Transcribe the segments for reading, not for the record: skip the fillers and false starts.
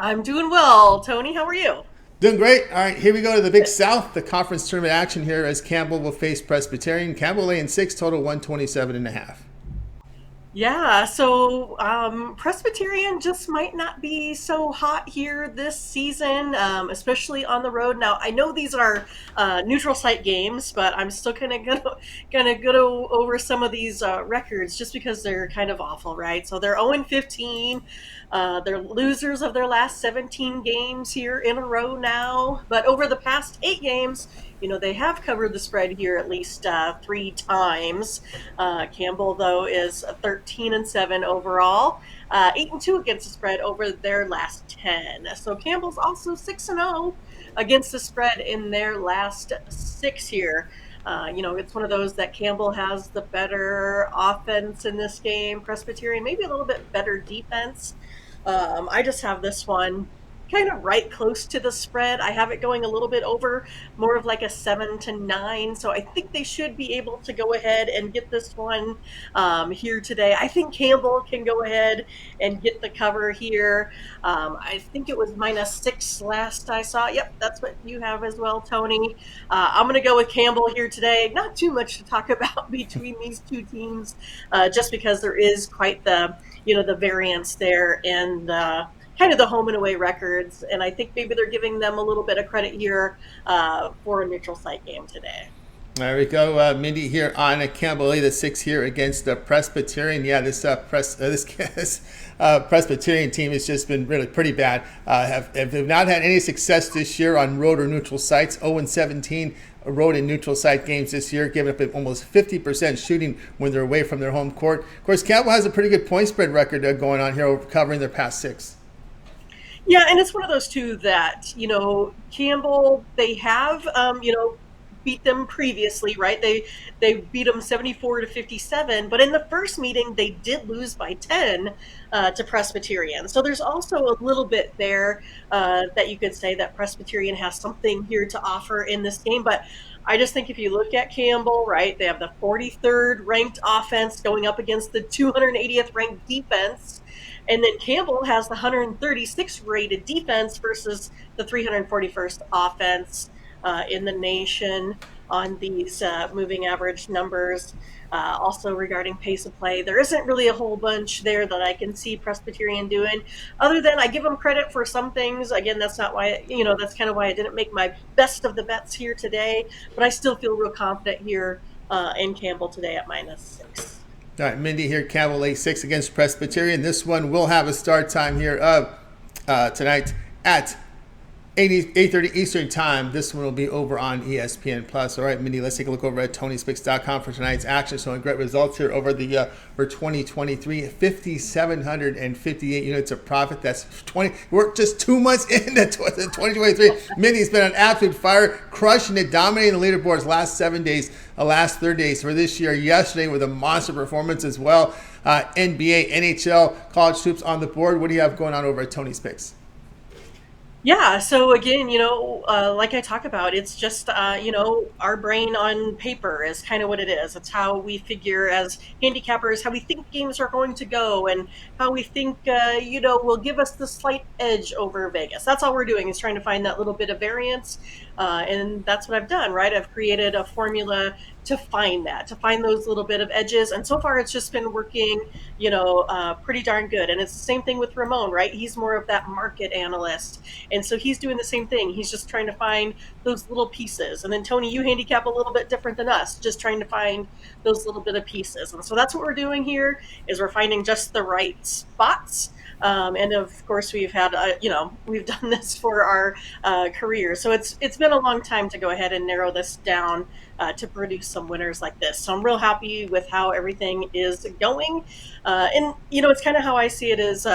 I'm doing well. Tony, how are you? Doing great. All right, here we go to the Big South, the conference tournament action here as Campbell will face Presbyterian. Campbell laying six, total 127 and a half. Yeah, so Presbyterian just might not be so hot here this season, especially on the road. Now, I know these are neutral site games, but I'm still kind of gonna go over some of these records just because they're kind of awful, right? So they're 0-15. They're losers of their last 17 games here in a row now. But over the past 8 games, they have covered the spread here at least 3 times. Campbell, though, is 13-7 overall, 8-2 against the spread over their last 10. So Campbell's also 6-0 against the spread in their last 6 here. It's one of those that Campbell has the better offense in this game. Presbyterian, maybe a little bit better defense. I just have this one kind of right close to the spread. I have it going a little bit over, more of like a 7-9. So I think they should be able to go ahead and get this one here today. I think Campbell can go ahead and get the cover here. I think it was -6 last I saw. Yep, that's what you have as well, Tony. I'm going to go with Campbell here today. Not too much to talk about between these two teams, just because there is quite the variance there and kind of the home and away records. And I think maybe they're giving them a little bit of credit here for a neutral site game today. There we go, Mindy here on Campbell the six here against the Presbyterian. Yeah, this Presbyterian team has just been really pretty bad. Have not had any success this year on road or neutral sites. 0-17 road and neutral site games this year, giving up almost 50% shooting when they're away from their home court. Of course, Campbell has a pretty good point spread record going on here, covering their past 6. Yeah, and it's one of those two that, Campbell, they have, beat them previously, right? They beat them 74-57, but in the first meeting they did lose by 10 to Presbyterian. So there's also a little bit there that you could say that Presbyterian has something here to offer in this game. But I just think if you look at Campbell, right, they have the 43rd ranked offense going up against the 280th ranked defense. And then Campbell has the 136th rated defense versus the 341st offense in the nation on these moving average numbers. Also regarding pace of play, there isn't really a whole bunch there that I can see Presbyterian doing, other than I give them credit for some things. Again, that's not why, that's kind of why I didn't make my best of the bets here today, but I still feel real confident here in Campbell today at -6. All right, Mindy here, Campbell lay 6 against Presbyterian. This one will have a start time here of tonight at 8:30 Eastern Time. This one will be over on ESPN Plus. All right, Mindy, let's take a look over at TonySpicks.com for tonight's action. Showing great results here over the for 2023, 5,758 units of profit. That's 20. We're just 2 months into 2023. Mindy's been on absolute fire, crushing it, dominating the leaderboards last 7 days, last 30 days for this year. Yesterday with a monster performance as well. NBA, NHL, college hoops on the board. What do you have going on over at Tony's Picks? Yeah, so again, like I talk about, it's just, our brain on paper is kind of what it is. It's how we figure as handicappers, how we think games are going to go, and how we think, will give us the slight edge over Vegas. That's all we're doing, is trying to find that little bit of variance. And that's what I've done, right? I've created a formula to find those little bit of edges. And so far it's just been working, pretty darn good. And it's the same thing with Ramon, right? He's more of that market analyst. And so he's doing the same thing. He's just trying to find those little pieces. And then Tony, you handicap a little bit different than us, just trying to find those little bit of pieces. And so that's what we're doing here, is we're finding just the right spots. And of course, we've had, we've done this for our career. So it's been a long time to go ahead and narrow this down to produce some winners like this. So I'm real happy with how everything is going. And, it's kind of how I see it is,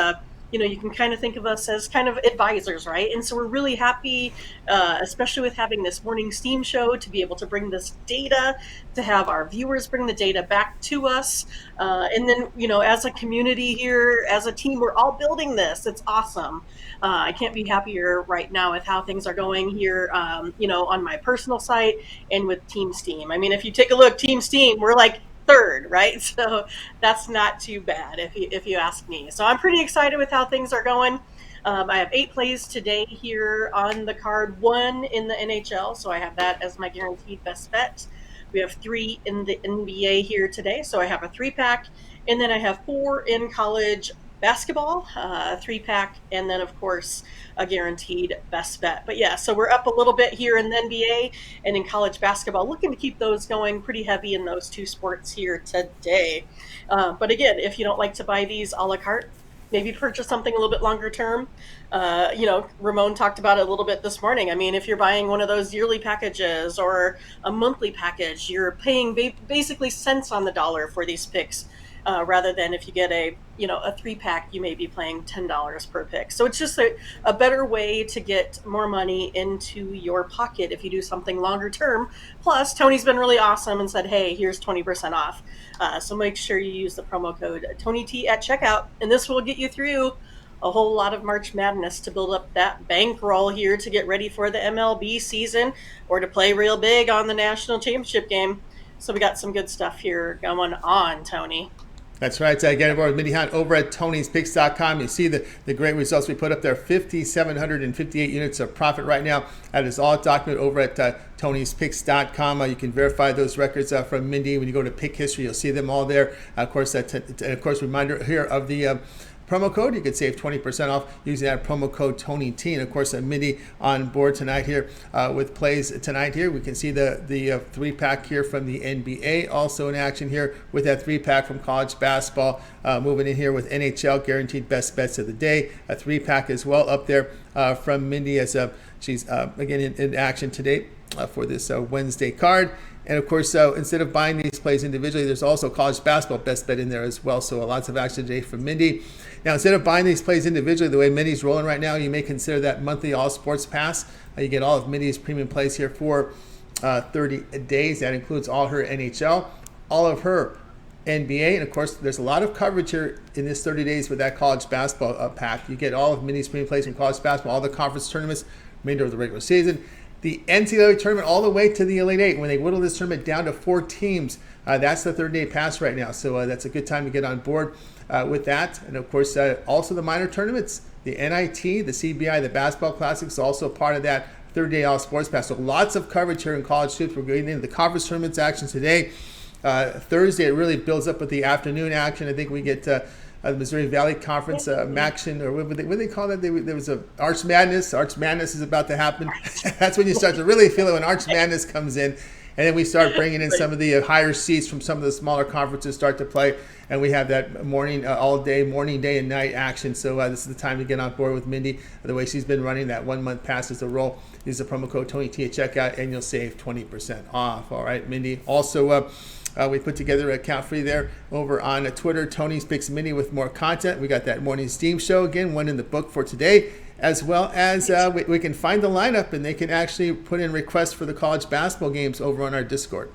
you can kind of think of us as kind of advisors, right? And so we're really happy, especially with having this morning steam show, to be able to bring this data, to have our viewers bring the data back to us. And then, as a community here, as a team, we're all building this. It's awesome. I can't be happier right now with how things are going here, on my personal site and with Team Steam. I mean, if you take a look, Team Steam, we're like third, right? So that's not too bad if you ask me. So I'm pretty excited with how things are going. I have 8 plays today here on the card, 1 in the NHL, so I have that as my guaranteed best bet. We have 3 in the NBA here today, so I have a 3-pack, and then I have 4 in college basketball, 3-pack, and then of course a guaranteed best bet. But yeah, so we're up a little bit here in the NBA and in college basketball, looking to keep those going pretty heavy in those 2 sports here today. But again, if you don't like to buy these a la carte, maybe purchase something a little bit longer term. Ramon talked about it a little bit this morning. I mean, if you're buying one of those yearly packages or a monthly package, you're paying basically cents on the dollar for these picks. Rather than if you get a 3-pack, you may be paying $10 per pick. So it's just a better way to get more money into your pocket if you do something longer term. Plus, Tony's been really awesome and said, hey, here's 20% off. So make sure you use the promo code TonyT at checkout, and this will get you through a whole lot of March Madness to build up that bankroll here to get ready for the MLB season or to play real big on the national championship game. So we got some good stuff here going on, Tony. That's right. Again, over with Mindy Hahne over at Tony'sPicks.com. You see the great results we put up there. 5,758 units of profit right now. That is all documented over at Tony'sPicks.com. You can verify those records from Mindy. When you go to Pick History, you'll see them all there. Of course, reminder here of the promo code. You can save 20% off using that promo code TonyT. And of course, Mindy on board tonight here with plays tonight here. We can see the 3-pack here from the NBA also in action here with that 3-pack from college basketball. Moving in here with NHL guaranteed best bets of the day. A 3-pack as well up there from Mindy as she's again in action today for this Wednesday card. And of course, instead of buying these plays individually, there's also college basketball best bet in there as well. So lots of action today from Mindy. Now, instead of buying these plays individually, the way Mindy's rolling right now, you may consider that monthly All Sports Pass. You get all of Mindy's premium plays here for 30 days. That includes all her NHL, all of her NBA, and of course, there's a lot of coverage here in this 30 days with that college basketball pack. You get all of Mindy's premium plays from college basketball, all the conference tournaments, remainder of the regular season. The NCAAB tournament all the way to the Elite Eight. When they whittle this tournament down to 4 teams, that's the 30-day pass right now. So that's a good time to get on board with that. And of course, also the minor tournaments, the NIT, the CBI, the Basketball Classics, also part of that 30-day All Sports Pass. So lots of coverage here in college hoops. We're getting into the conference tournaments action today. Thursday, it really builds up with the afternoon action. I think we get the Missouri Valley Conference Maction, or what do they call that? There was a Arch Madness. Arch Madness is about to happen. That's when you start to really feel it when Arch Madness comes in. And then we start bringing in some of the higher seats from some of the smaller conferences start to play. And we have that morning, all day, morning, day, and night action. So this is the time to get on board with Mindy. The way she's been running that 1-month pass is the roll. Use the promo code TonyT at checkout, and you'll save 20% off. All right, Mindy. Also, we put together an account for you there over on Twitter, Tony's Picks Mindy, with more content. We got that morning Steam show, again, one in the book for today, as well as we can find the lineup, and they can actually put in requests for the college basketball games over on our Discord.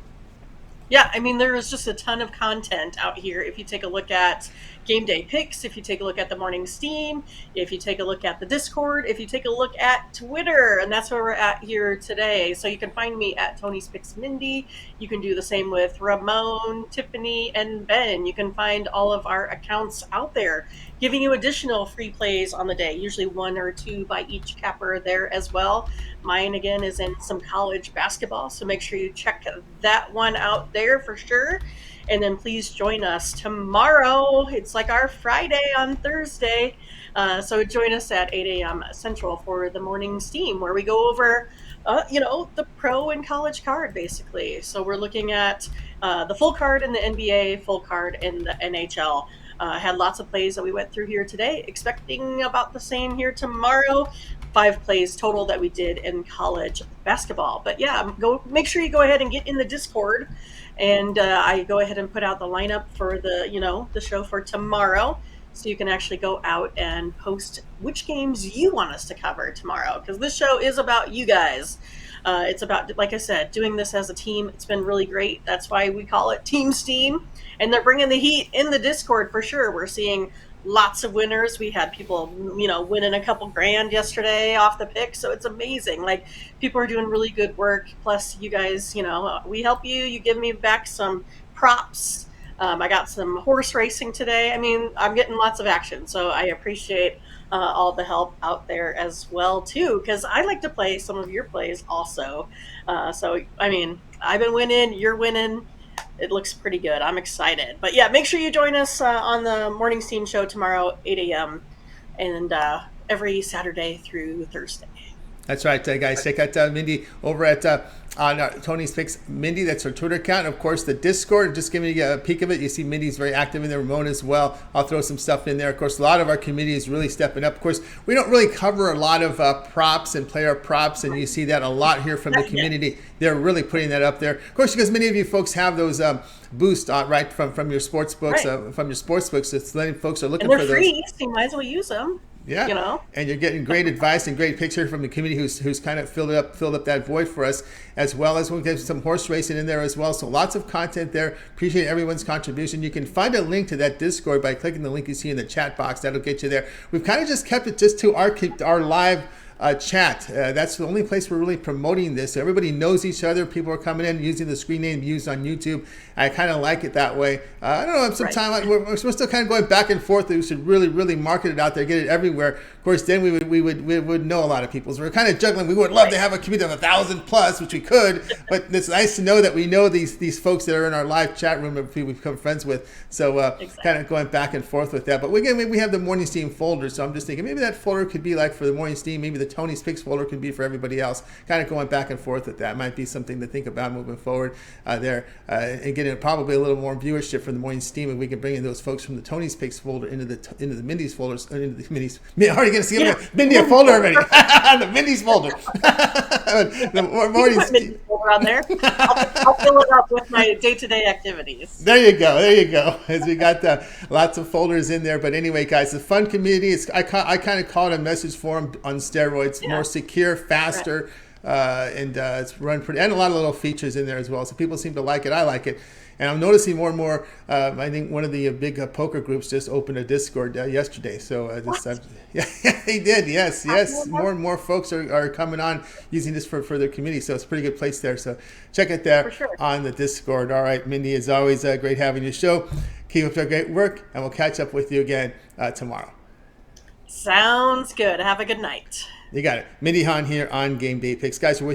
Yeah, I mean, there is just a ton of content out here. If you take a look at game day picks, if you take a look at the morning Steam, if you take a look at the Discord, if you take a look at Twitter, and that's where we're at here today. So you can find me at Tony's Picks Mindy. You can do the same with Ramon, Tiffany, and Ben. You can find all of our accounts out there, giving you additional free plays on the day, usually 1 or 2 by each capper there as well. Mine, again, is in some college basketball, so make sure you check that one out there for sure. And then please join us tomorrow. It's like our Friday on Thursday. So join us at 8 a.m. Central for the morning Steam, where we go over, the pro and college card, basically. So we're looking at the full card in the NBA, full card in the NHL. Had lots of plays that we went through here today, expecting about the same here tomorrow. 5 plays total that we did in college basketball. But yeah, make sure you go ahead and get in the Discord, and I go ahead and put out the lineup for the show for tomorrow, so you can actually go out and post which games you want us to cover tomorrow, because this show is about you guys. It's about, like I said, doing this as a team. It's been really great. That's why we call it Team Steam, and they're bringing the heat in the Discord for sure. We're seeing lots of winners. We had people, winning a couple grand yesterday off the pick. So it's amazing. Like, people are doing really good work. Plus, you guys, we help you. You give me back some props. I got some horse racing today. I mean, I'm getting lots of action. So I appreciate all the help out there as well too, because I like to play some of your plays also. So I mean, I've been winning, you're winning. It looks pretty good. I'm excited. But yeah, make sure you join us on the morning steam show tomorrow, 8 a.m. and every Saturday through Thursday. That's right, guys. Check out Mindy over at on Tony's Picks. Mindy, that's her Twitter account. Of course, the Discord, just giving you a peek of it. You see Mindy's very active in there, Ramon as well. I'll throw some stuff in there. Of course, a lot of our community is really stepping up. Of course, we don't really cover a lot of props and player props, and you see that a lot here from the community. They're really putting that up there. Of course, because many of you folks have those boosts right from your sports books, It's letting folks are looking and they're for those. free, so you might as well use them. Yeah, You know, and you're getting great advice and great picture from the community who's kind of filled up that void for us, as well as we'll get some horse racing in there as well. So lots of content there. Appreciate everyone's contribution. You can find a link to that Discord by clicking the link you see in the chat box. That'll get you there. We've kind of just kept it just to our live chat. That's the only place we're really promoting this. So everybody knows each other. People are coming in using the screen name used on YouTube. I kind of like it that way. I don't know. Sometimes we're still kind of going back and forth. We should really market it out there, get it everywhere. Of course, then we would know a lot of people. So we're kind of juggling. We would love to have a community of 1,000 plus, which we could, but it's nice to know that we know these folks that are in our live chat room that we've become friends with. So kind of going back and forth with that. But again, we have the Morning Steam folder. So I'm just thinking maybe that folder could be like for the Morning Steam. Maybe the Tony's Picks folder could be for everybody else. Kind of going back and forth with that might be something to think about moving forward there, and getting probably a little more viewership from the Morning Steam, and we can bring in those folks from the Tony's Picks folder into the Mindy's folders, into the Mindy's. Already going to see Mindy a folder already. The Mindy's folder. The Morning Steam folder on there. I'll fill it up with my day-to-day activities. There you go. As we got lots of folders in there. But anyway, guys, the fun community. I kind of call it a message forum on steroids. More secure, faster, and it's run pretty, and a lot of little features in there as well. So people seem to like it. I like it. And I'm noticing more and more. I think one of the big poker groups just opened a Discord yesterday. So yeah, they did. Yes. More and more folks are coming on using this for their community. So it's a pretty good place there. So check it there on the Discord. All right, Mindy, as always, great having your show. Keep up the great work, and we'll catch up with you again tomorrow. Sounds good. Have a good night. You got it. Mindy Hahne here on Game Day Picks. Guys, we're with